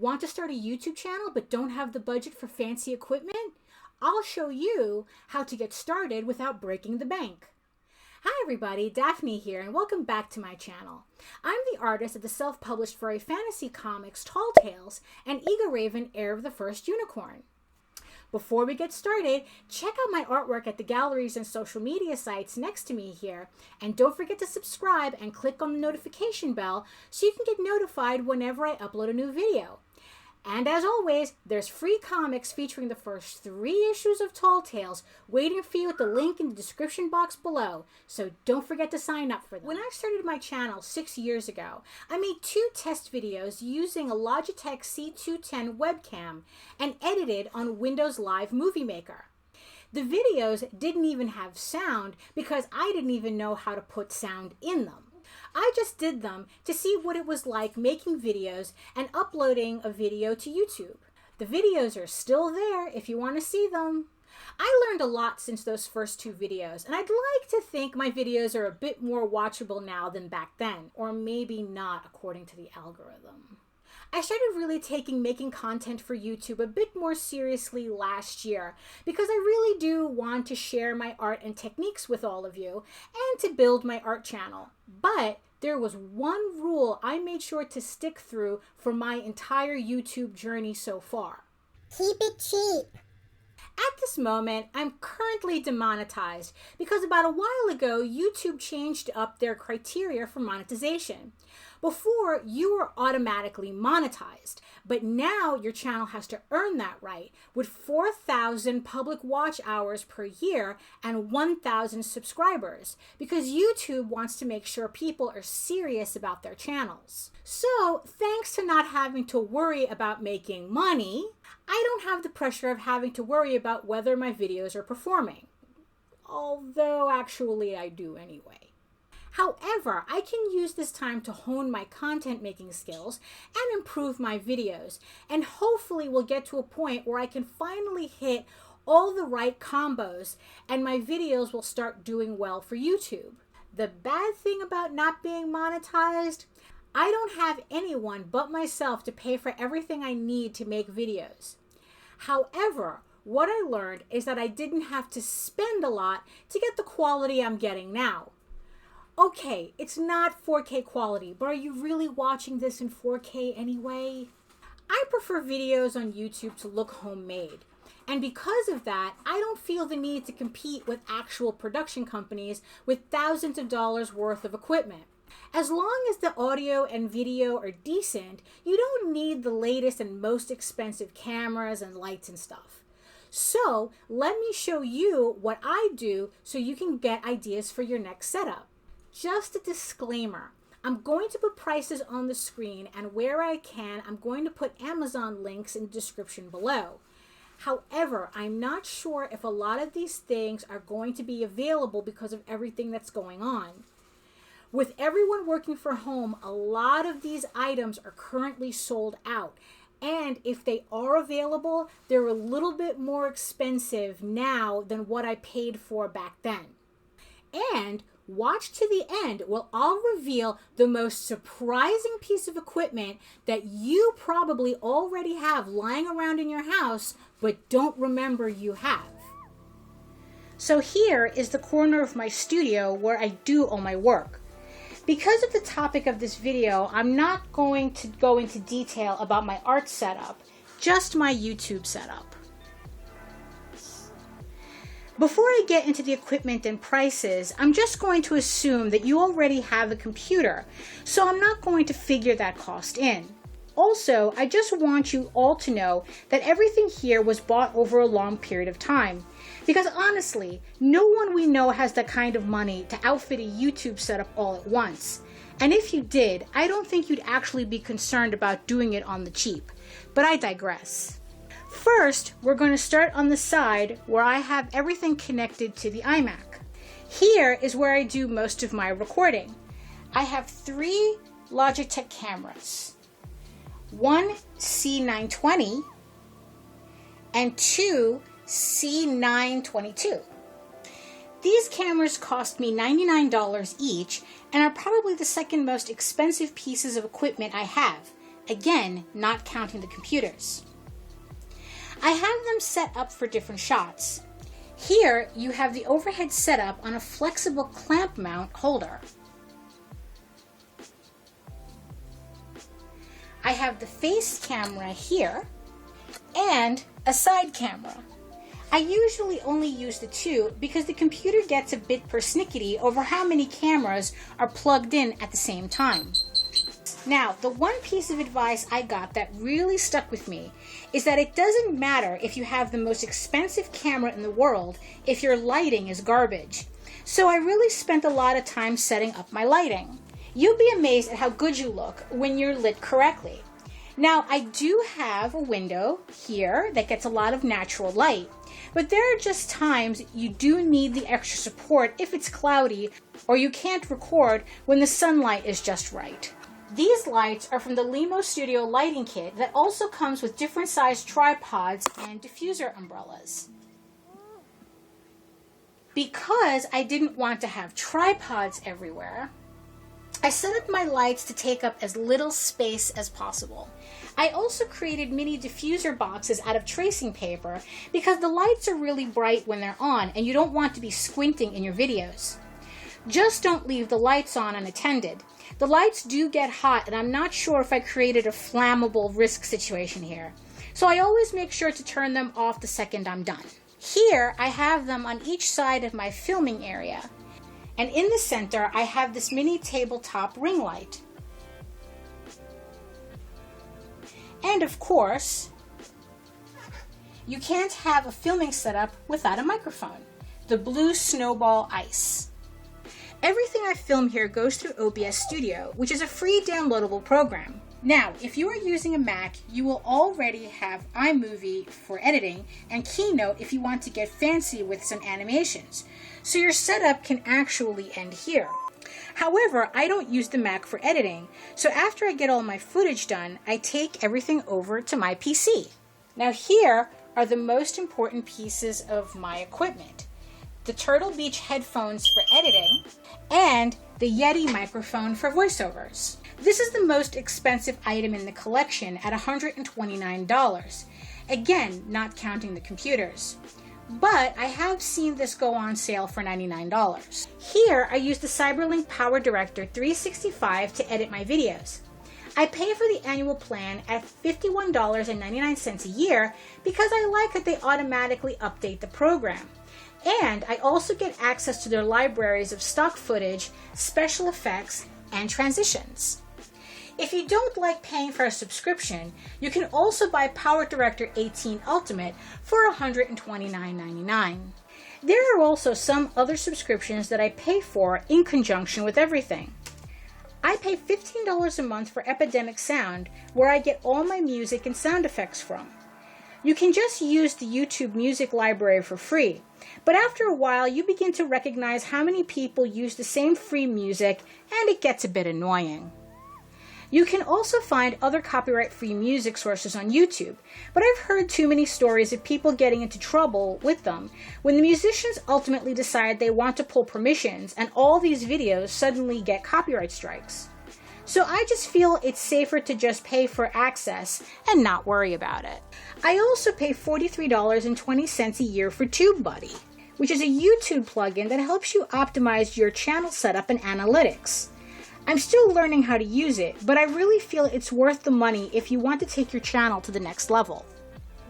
Want to start a YouTube channel but don't have the budget for fancy equipment? I'll show you how to get started without breaking the bank. Hi everybody, Daphne here, and welcome back to my channel. I'm the artist of the self-published furry fantasy comics Tall Tales and Eagle Raven, Heir of the First Unicorn. Before we get started, check out my artwork at the galleries and social media sites next to me here, and don't forget to subscribe and click on the notification bell so you can get notified whenever I upload a new video. And as always, there's free comics featuring the first 3 issues of Tall Tales waiting for you at the link in the description box below, so don't forget to sign up for them. When I started my channel 6 years ago, I made 2 test videos using a Logitech C210 webcam and edited on Windows Live Movie Maker. The videos didn't even have sound because I didn't even know how to put sound in them. I just did them to see what it was like making videos and uploading a video to YouTube. The videos are still there if you want to see them. I learned a lot since those first 2 videos, and I'd like to think my videos are a bit more watchable now than back then, or maybe not according to the algorithm. I started really taking making content for YouTube a bit more seriously last year because I really do want to share my art and techniques with all of you and to build my art channel. But there was one rule I made sure to stick through for my entire YouTube journey so far. Keep it cheap. At this moment, I'm currently demonetized because about a while ago, YouTube changed up their criteria for monetization. Before, you were automatically monetized, but now your channel has to earn that right with 4,000 public watch hours per year and 1,000 subscribers because YouTube wants to make sure people are serious about their channels. So, thanks to not having to worry about making money, I don't have the pressure of having to worry about whether my videos are performing. Although, actually, I do anyway. However, I can use this time to hone my content making skills and improve my videos, and hopefully we'll get to a point where I can finally hit all the right combos and my videos will start doing well for YouTube. The bad thing about not being monetized, I don't have anyone but myself to pay for everything I need to make videos. However, what I learned is that I didn't have to spend a lot to get the quality I'm getting now. Okay, it's not 4K quality, but are you really watching this in 4K anyway? I prefer videos on YouTube to look homemade. And because of that, I don't feel the need to compete with actual production companies with thousands of dollars worth of equipment. As long as the audio and video are decent, you don't need the latest and most expensive cameras and lights and stuff. So let me show you what I do so you can get ideas for your next setup. Just a disclaimer, I'm going to put prices on the screen, and where I can, I'm going to put Amazon links in the description below. However, I'm not sure if a lot of these things are going to be available because of everything that's going on. With everyone working from home, a lot of these items are currently sold out. And if they are available, they're a little bit more expensive now than what I paid for back then. And watch to the end where I'll reveal the most surprising piece of equipment that you probably already have lying around in your house but don't remember you have. So here is the corner of my studio where I do all my work. Because of the topic of this video, I'm not going to go into detail about my art setup, just my YouTube setup. Before I get into the equipment and prices, I'm just going to assume that you already have a computer, so I'm not going to figure that cost in. Also, I just want you all to know that everything here was bought over a long period of time. Because honestly, no one we know has that kind of money to outfit a YouTube setup all at once. And if you did, I don't think you'd actually be concerned about doing it on the cheap. But I digress. First, we're going to start on the side where I have everything connected to the iMac. Here is where I do most of my recording. I have 3 Logitech cameras. 1 C920 and 2 C922. These cameras cost me $99 each and are probably the second most expensive pieces of equipment I have, again, not counting the computers. I have them set up for different shots. Here, you have the overhead setup on a flexible clamp mount holder. I have the face camera here and a side camera. I usually only use the two because the computer gets a bit persnickety over how many cameras are plugged in at the same time. Now, the one piece of advice I got that really stuck with me is that it doesn't matter if you have the most expensive camera in the world if your lighting is garbage. So I really spent a lot of time setting up my lighting. You'll be amazed at how good you look when you're lit correctly. Now, I do have a window here that gets a lot of natural light, but there are just times you do need the extra support if it's cloudy or you can't record when the sunlight is just right. These lights are from the Limo Studio lighting kit that also comes with different sized tripods and diffuser umbrellas. Because I didn't want to have tripods everywhere, I set up my lights to take up as little space as possible. I also created mini diffuser boxes out of tracing paper because the lights are really bright when they're on and you don't want to be squinting in your videos. Just don't leave the lights on unattended. The lights do get hot and I'm not sure if I created a flammable risk situation here. So I always make sure to turn them off the second I'm done. Here I have them on each side of my filming area. And in the center, I have this mini tabletop ring light. And of course, you can't have a filming setup without a microphone. The blue Snowball Ice. Everything I film here goes through OBS Studio, which is a free downloadable program. Now, if you are using a Mac, you will already have iMovie for editing and Keynote if you want to get fancy with some animations. So your setup can actually end here. However, I don't use the Mac for editing, so after I get all my footage done, I take everything over to my PC. Now here are the most important pieces of my equipment. The Turtle Beach headphones for editing, and the Yeti microphone for voiceovers. This is the most expensive item in the collection at $129, again, not counting the computers. But I have seen this go on sale for $99. Here, I use the Cyberlink Power Director 365 to edit my videos. I pay for the annual plan at $51.99 a year because I like that they automatically update the program. And I also get access to their libraries of stock footage, special effects, and transitions. If you don't like paying for a subscription, you can also buy Power Director 18 Ultimate for $129.99. There are also some other subscriptions that I pay for in conjunction with everything. I pay $15 a month for Epidemic Sound, where I get all my music and sound effects from. You can just use the YouTube music library for free, but after a while you begin to recognize how many people use the same free music and it gets a bit annoying. You can also find other copyright-free music sources on YouTube, but I've heard too many stories of people getting into trouble with them when the musicians ultimately decide they want to pull permissions and all these videos suddenly get copyright strikes. So I just feel it's safer to just pay for access and not worry about it. I also pay $43.20 a year for TubeBuddy, which is a YouTube plugin that helps you optimize your channel setup and analytics. I'm still learning how to use it, but I really feel it's worth the money if you want to take your channel to the next level.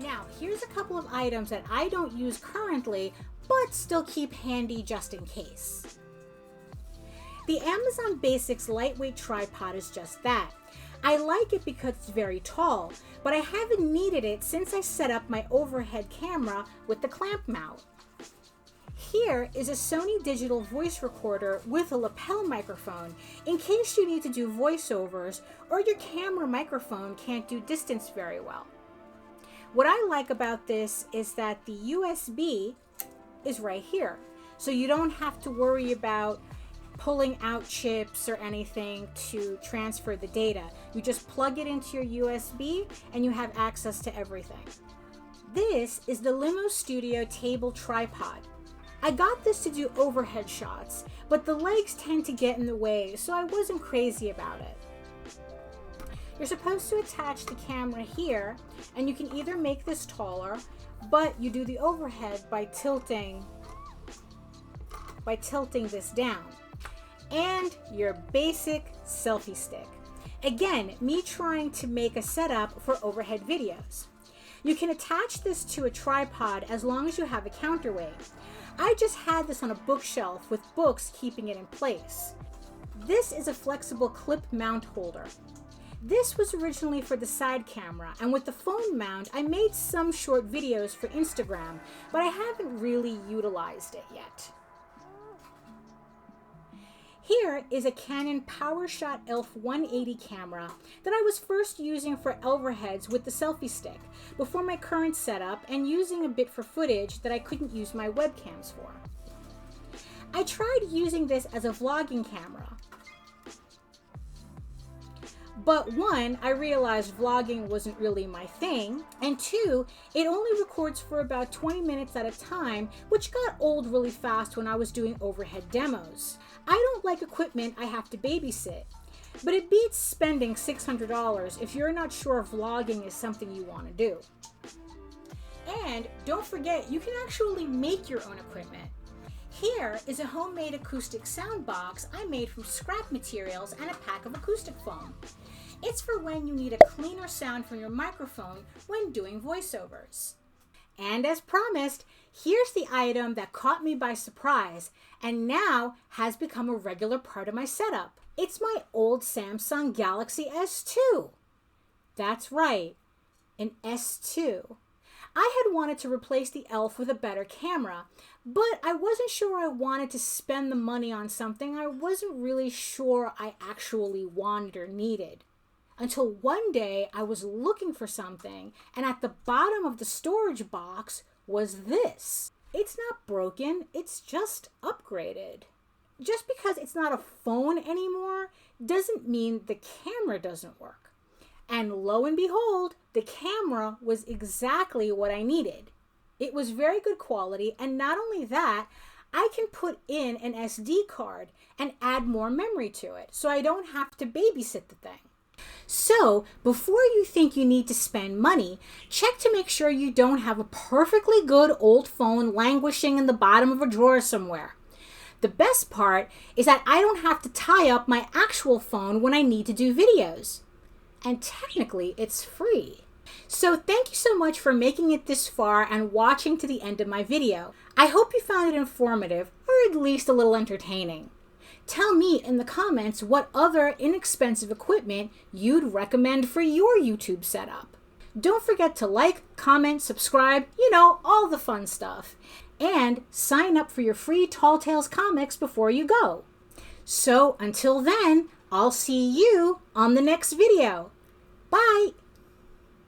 Now, here's a couple of items that I don't use currently, but still keep handy just in case. The Amazon Basics lightweight tripod is just that. I like it because it's very tall, but I haven't needed it since I set up my overhead camera with the clamp mount. Here is a Sony digital voice recorder with a lapel microphone in case you need to do voiceovers or your camera microphone can't do distance very well. What I like about this is that the USB is right here, so you don't have to worry about pulling out chips or anything to transfer the data. You just plug it into your USB and you have access to everything. This is the Limo Studio table tripod. I got this to do overhead shots, but the legs tend to get in the way, so I wasn't crazy about it. You're supposed to attach the camera here, and you can either make this taller, but you do the overhead by tilting this down. And your basic selfie stick. Again, me trying to make a setup for overhead videos. You can attach this to a tripod as long as you have a counterweight. I just had this on a bookshelf with books keeping it in place. This is a flexible clip mount holder. This was originally for the side camera, and with the phone mount, I made some short videos for Instagram, but I haven't really utilized it yet. Here is a Canon PowerShot ELPH 180 camera that I was first using for overheads with the selfie stick before my current setup, and using a bit for footage that I couldn't use my webcams for. I tried using this as a vlogging camera, but one, I realized vlogging wasn't really my thing, and two, it only records for about 20 minutes at a time, which got old really fast when I was doing overhead demos. I don't like equipment I have to babysit, but it beats spending $600 if you're not sure vlogging is something you want to do. And don't forget, you can actually make your own equipment. Here is a homemade acoustic sound box I made from scrap materials and a pack of acoustic foam. It's for when you need a cleaner sound from your microphone when doing voiceovers. And as promised, here's the item that caught me by surprise and now has become a regular part of my setup. It's my old Samsung Galaxy S2. That's right, an S2. I had wanted to replace the ELPH with a better camera, but I wasn't sure I wanted to spend the money on something I wasn't really sure I actually wanted or needed. Until one day I was looking for something, and at the bottom of the storage box was this. It's not broken, it's just upgraded. Just because it's not a phone anymore doesn't mean the camera doesn't work. And lo and behold, the camera was exactly what I needed. It was very good quality, and not only that, I can put in an SD card and add more memory to it, so I don't have to babysit the thing. So, before you think you need to spend money, check to make sure you don't have a perfectly good old phone languishing in the bottom of a drawer somewhere. The best part is that I don't have to tie up my actual phone when I need to do videos. And technically, it's free. So thank you so much for making it this far and watching to the end of my video. I hope you found it informative, or at least a little entertaining. Tell me in the comments what other inexpensive equipment you'd recommend for your YouTube setup. Don't forget to like, comment, subscribe, all the fun stuff. And sign up for your free Tall Tales comics before you go. So until then, I'll see you on the next video. Bye!